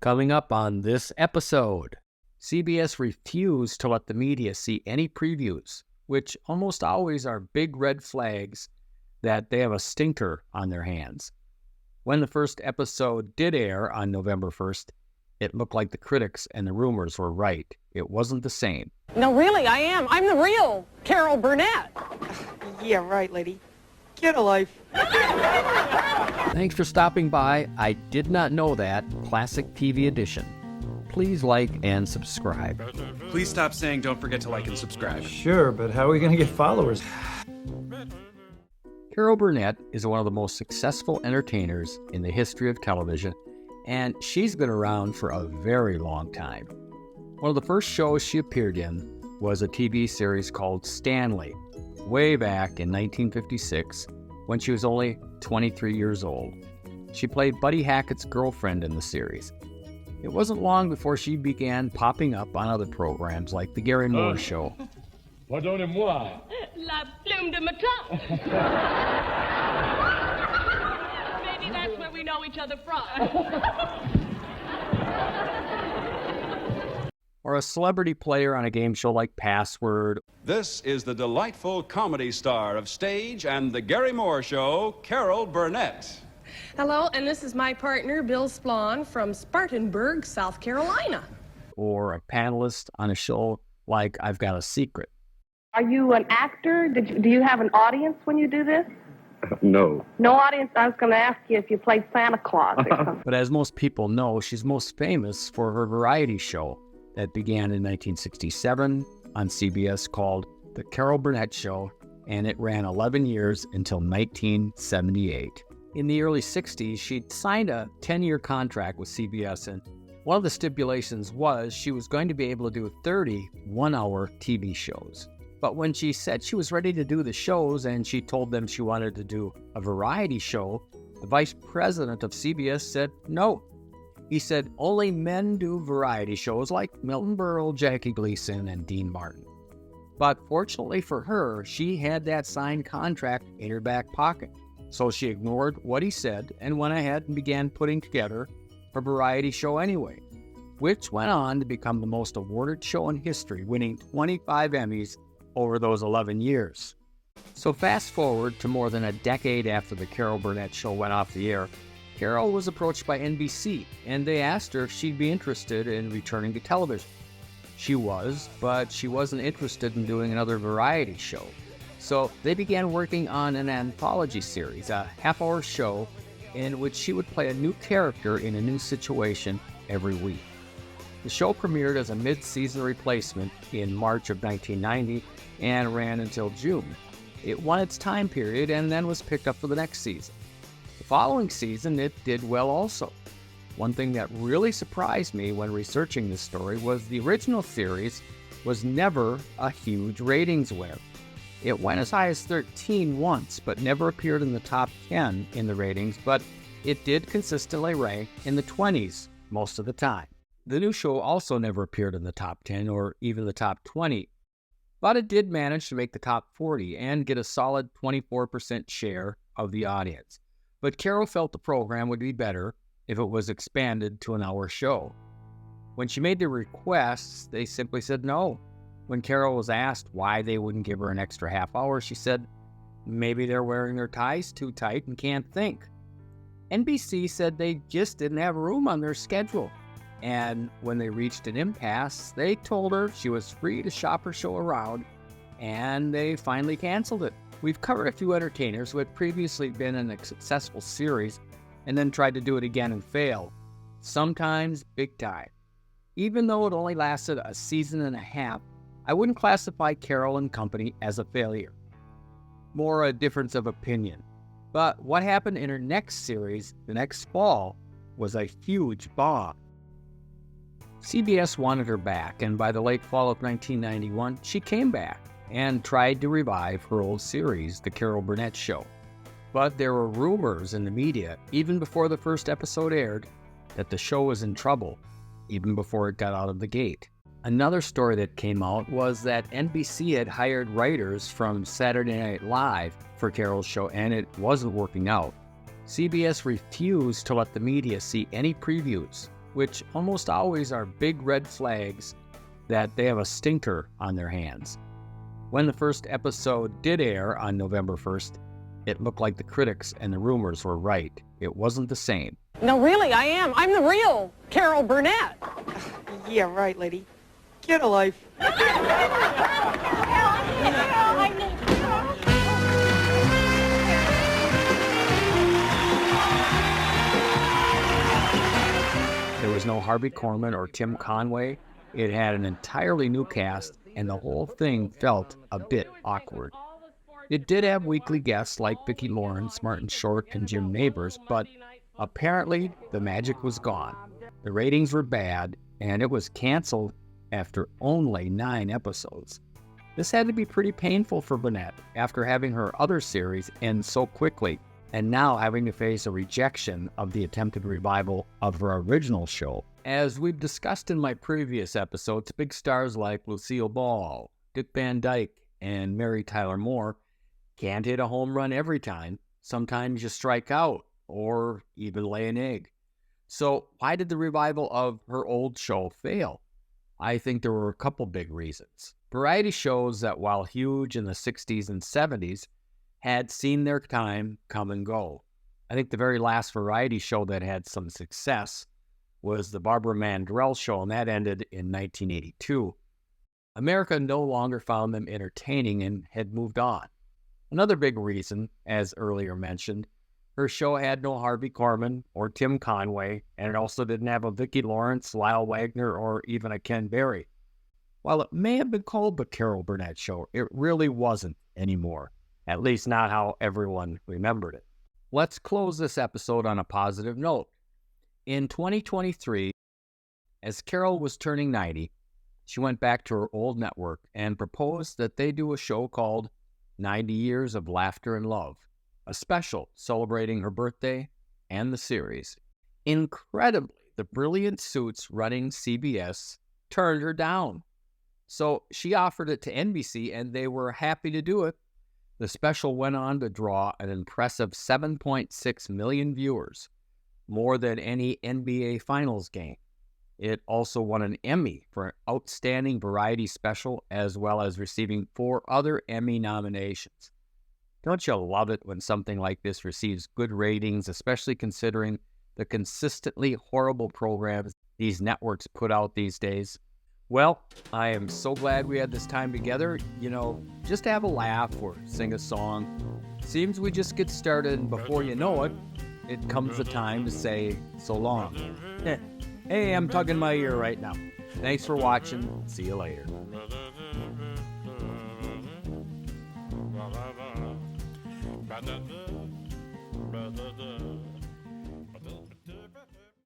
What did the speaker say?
Coming up on this episode, CBS refused to let the media see any previews, which almost always are big red flags that they have a stinker on their hands. When the first episode did air on November 1st, it looked like the critics and the rumors were right. It wasn't the same. No, really, I am. I'm the real Carol Burnett. Yeah, right, lady. Get a life. Thanks for stopping by. I did not know that. Classic TV edition. Please like and subscribe. Please stop saying don't forget to like and subscribe. Sure, but how are we going to get followers? Carol Burnett is one of the most successful entertainers in the history of television, and she's been around for a very long time. One of the first shows she appeared in was a TV series called Stanley, way back in 1956, when she was only 23 years old. She played Buddy Hackett's girlfriend in the series. It wasn't long before she began popping up on other programs like The Gary Moore Show. Pardonnez-moi. La plume de matin. Maybe that's where we know each other from. Or a celebrity player on a game show like Password. This is the delightful comedy star of stage and The Gary Moore Show, Carol Burnett. Hello, and this is my partner, Bill Splon from Spartanburg, South Carolina. Or a panelist on a show like I've Got a Secret. Are you an actor? Do you have an audience when you do this? No. No audience? I was going to ask you if you played Santa Claus or something. But as most people know, she's most famous for her variety show that began in 1967 on CBS called The Carol Burnett Show, and it ran 11 years until 1978. In the early 60s, she'd signed a 10-year contract with CBS, and one of the stipulations was she was going to be able to do 30 one-hour TV shows. But when she said she was ready to do the shows and she told them she wanted to do a variety show, the vice president of CBS said no. He said only men do variety shows like Milton Berle, Jackie Gleason, and Dean Martin. But fortunately for her, she had that signed contract in her back pocket. So she ignored what he said and went ahead and began putting together her variety show anyway, which went on to become the most awarded show in history, winning 25 Emmys over those 11 years. So fast forward to more than a decade after the Carol Burnett Show went off the air, Carol was approached by NBC, and they asked her if she'd be interested in returning to television. She was, but she wasn't interested in doing another variety show. So they began working on an anthology series, a half-hour show in which she would play a new character in a new situation every week. The show premiered as a mid-season replacement in March of 1990 and ran until June. It won its time period and then was picked up for the next season. The following season, it did well also. One thing that really surprised me when researching this story was the original series was never a huge ratings winner. It went as high as 13 once, but never appeared in the top 10 in the ratings, but it did consistently rank in the 20s most of the time. The new show also never appeared in the top 10 or even the top 20, but it did manage to make the top 40 and get a solid 24% share of the audience. But Carol felt the program would be better if it was expanded to an hour show. When she made the requests, they simply said no. When Carol was asked why they wouldn't give her an extra half hour, she said, maybe they're wearing their ties too tight and can't think. NBC said they just didn't have room on their schedule. And when they reached an impasse, they told her she was free to shop her show around, and they finally canceled it. We've covered a few entertainers who had previously been in a successful series and then tried to do it again and failed, sometimes big time. Even though it only lasted a season and a half, I wouldn't classify Carol and company as a failure. More a difference of opinion. But what happened in her next series, the next fall, was a huge bomb. CBS wanted her back, and by the late fall of 1991, she came back and tried to revive her old series, The Carol Burnett Show. But there were rumors in the media, even before the first episode aired, that the show was in trouble, even before it got out of the gate. Another story that came out was that NBC had hired writers from Saturday Night Live for Carol's show, and it wasn't working out. CBS refused to let the media see any previews, which almost always are big red flags that they have a stinker on their hands. When the first episode did air on November 1st, it looked like the critics and the rumors were right. It wasn't the same. No, really, I am. I'm the real Carol Burnett. Yeah, right, lady. Get a life. There was no Harvey Korman or Tim Conway. It had an entirely new cast, and the whole thing felt a bit awkward. It did have weekly guests like Vicki Lawrence, Martin Short, and Jim Nabors, but apparently the magic was gone. The ratings were bad, and it was canceled after only 9 episodes. This had to be pretty painful for Burnett after having her other series end so quickly, and now having to face a rejection of the attempted revival of her original show. As we've discussed in my previous episodes, big stars like Lucille Ball, Dick Van Dyke, and Mary Tyler Moore can't hit a home run every time. Sometimes you strike out or even lay an egg. So why did the revival of her old show fail? I think there were a couple big reasons. Variety shows that, while huge in the 60s and 70s, had seen their time come and go. I think the very last variety show that had some success was the Barbara Mandrell show, and that ended in 1982. America no longer found them entertaining and had moved on. Another big reason, as earlier mentioned, her show had no Harvey Korman or Tim Conway, and it also didn't have a Vicki Lawrence, Lyle Wagner, or even a Ken Berry. While it may have been called the Carol Burnett Show, it really wasn't anymore, at least not how everyone remembered it. Let's close this episode on a positive note. In 2023, as Carol was turning 90, she went back to her old network and proposed that they do a show called 90 Years of Laughter and Love, a special celebrating her birthday and the series. Incredibly, the brilliant suits running CBS turned her down. So she offered it to NBC, and they were happy to do it. The special went on to draw an impressive 7.6 million viewers, more than any NBA Finals game. It also won an Emmy for an outstanding variety special, as well as receiving 4 other Emmy nominations. Don't you love it when something like this receives good ratings, especially considering the consistently horrible programs these networks put out these days? Well, I am so glad we had this time together. Just have a laugh or sing a song. Seems we just get started, and before you know it, it comes the time to say so long. Hey, I'm tugging my ear right now. Thanks for watching. See you later. Ba-da-da.